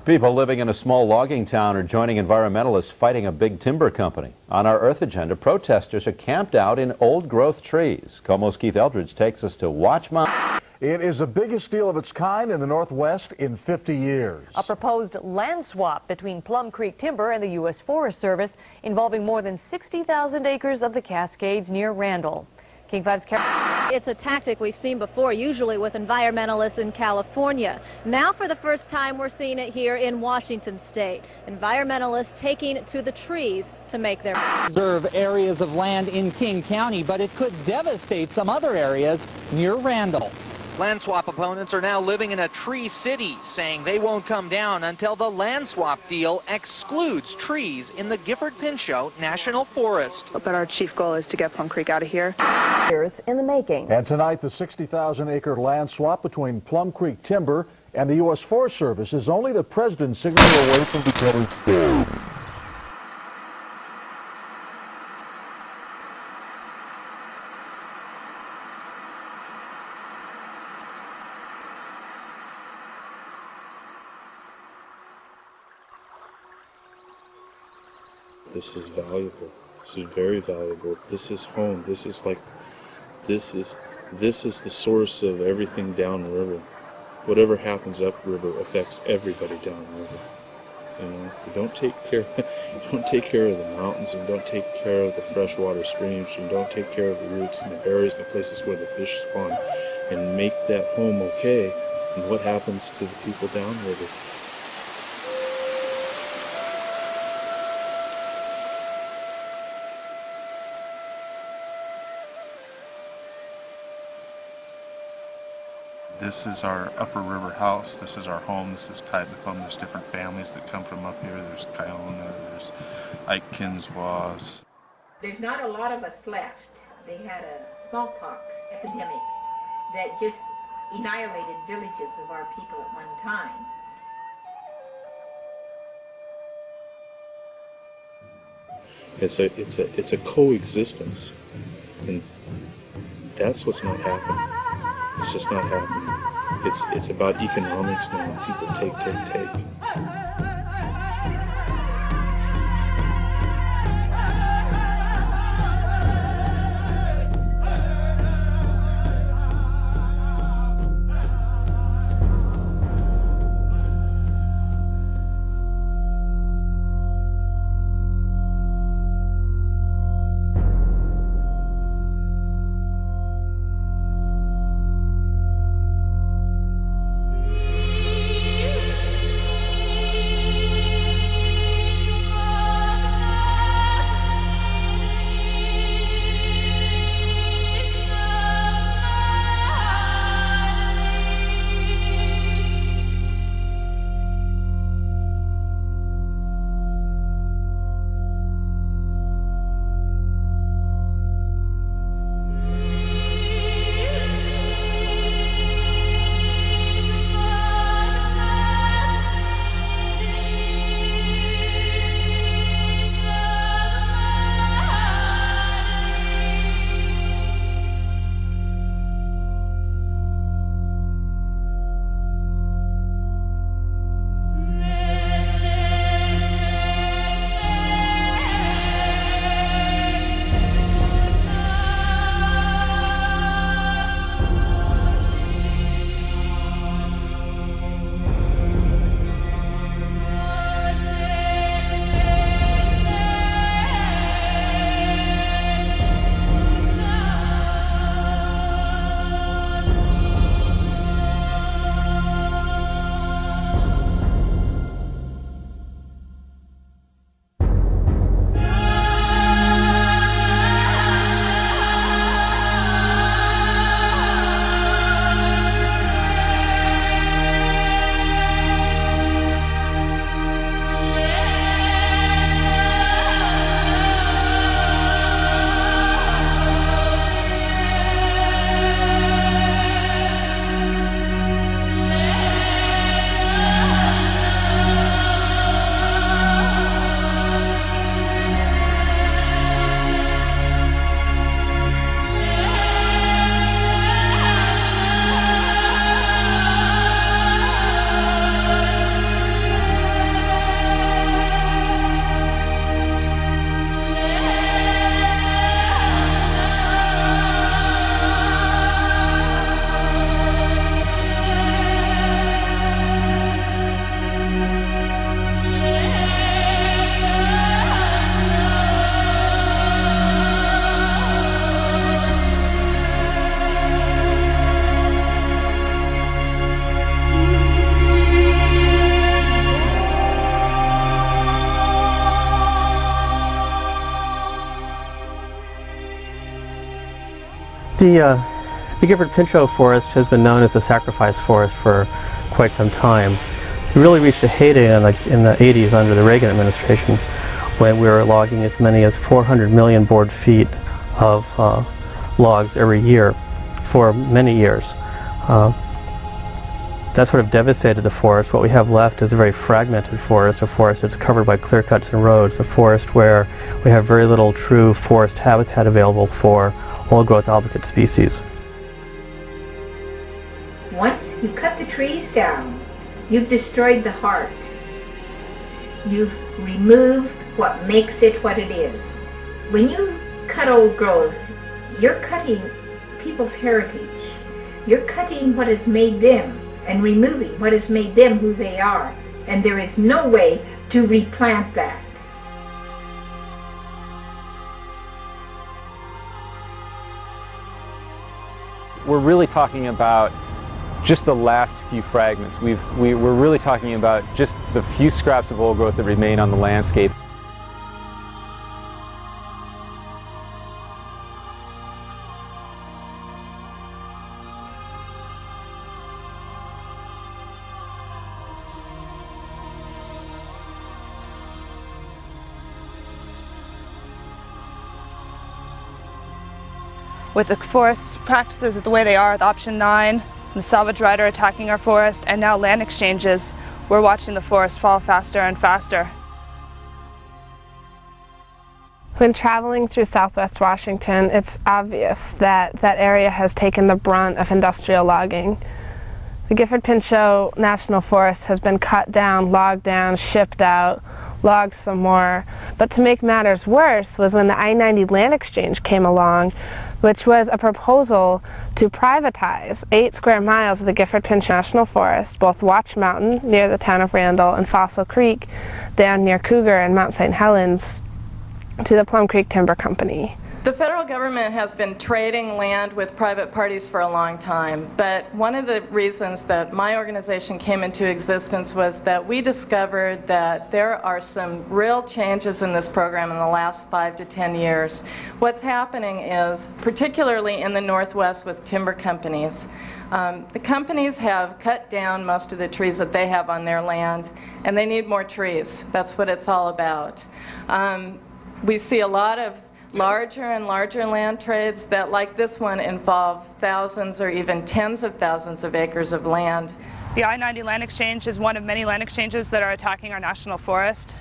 People living in a small logging town are joining environmentalists fighting a big timber company. On our Earth Agenda, protesters are camped out in old-growth trees. KOMO's Keith Eldridge takes us to Watch Mountain. It is the biggest deal of its kind in the Northwest in 50 years. A proposed land swap between Plum Creek Timber and the U.S. Forest Service involving more than 60,000 acres of the Cascades near Randall. King 5's Carol. It's a tactic we've seen before, usually with environmentalists in California. Now, for the first time, we're seeing it here in Washington state. Environmentalists taking to the trees to make their preserve areas of land in King County, but it could devastate some other areas near Randall. Land swap opponents are now living in a tree city, saying they won't come down until the land swap deal excludes trees in the Gifford-Pinchot National Forest. But our chief goal is to get Plum Creek out of here. Years in the making. And tonight, the 60,000-acre land swap between Plum Creek Timber and the U.S. Forest Service is only the president's signature away from becoming fair. This is valuable. This is very valuable. This is home. This is the source of everything downriver. Whatever happens upriver affects everybody downriver. You know, you don't take care of the mountains, and don't take care of the freshwater streams, and don't take care of the roots and the berries and the places where the fish spawn, and make that home okay. And what happens to the people downriver? This is our upper river house. This is our home. This is tied to home. There's different families that come from up here. There's Kiona, there's Ike Kinswaws. There's not a lot of us left. They had a smallpox epidemic that just annihilated villages of our people at one time. It's a coexistence, and that's what's not happening. It's just not happening. It's about economics now. People take. The Gifford Pinchot Forest has been known as a sacrifice forest for quite some time. It really reached a heyday in the 80s under the Reagan administration, when we were logging as many as 400 million board feet of logs every year for many years. That sort of devastated the forest. What we have left is a very fragmented forest, a forest that's covered by clear cuts and roads, a forest where we have very little true forest habitat available for old-growth albicate species. Once you cut the trees down, you've destroyed the heart. You've removed what makes it what it is. When you cut old growth, you're cutting people's heritage. You're cutting what has made them and removing what has made them who they are. And there is no way to replant that. We're really talking about just the last few fragments. We're really talking about just the few scraps of old growth that remain on the landscape. With the forest practices the way they are, with Option 9, the salvage rider attacking our forest, and now land exchanges, we're watching the forest fall faster and faster. When traveling through Southwest Washington, it's obvious that that area has taken the brunt of industrial logging. The Gifford Pinchot National Forest has been cut down, logged down, shipped out, logged some more. But to make matters worse was when the I-90 land exchange came along, which was a proposal to privatize 8 square miles of the Gifford Pinchot National Forest, both Watch Mountain near the town of Randall and Fossil Creek down near Cougar and Mount St. Helens, to the Plum Creek Timber Company. The federal government has been trading land with private parties for a long time, but one of the reasons that my organization came into existence was that we discovered that there are some real changes in this program in the last 5 to 10 years. What's happening is, particularly in the Northwest with timber companies, the companies have cut down most of the trees that they have on their land, and they need more trees. That's what it's all about. We see a lot of larger and larger land trades that, like this one, involve thousands or even tens of thousands of acres of land. The I-90 land exchange is one of many land exchanges that are attacking our national forest.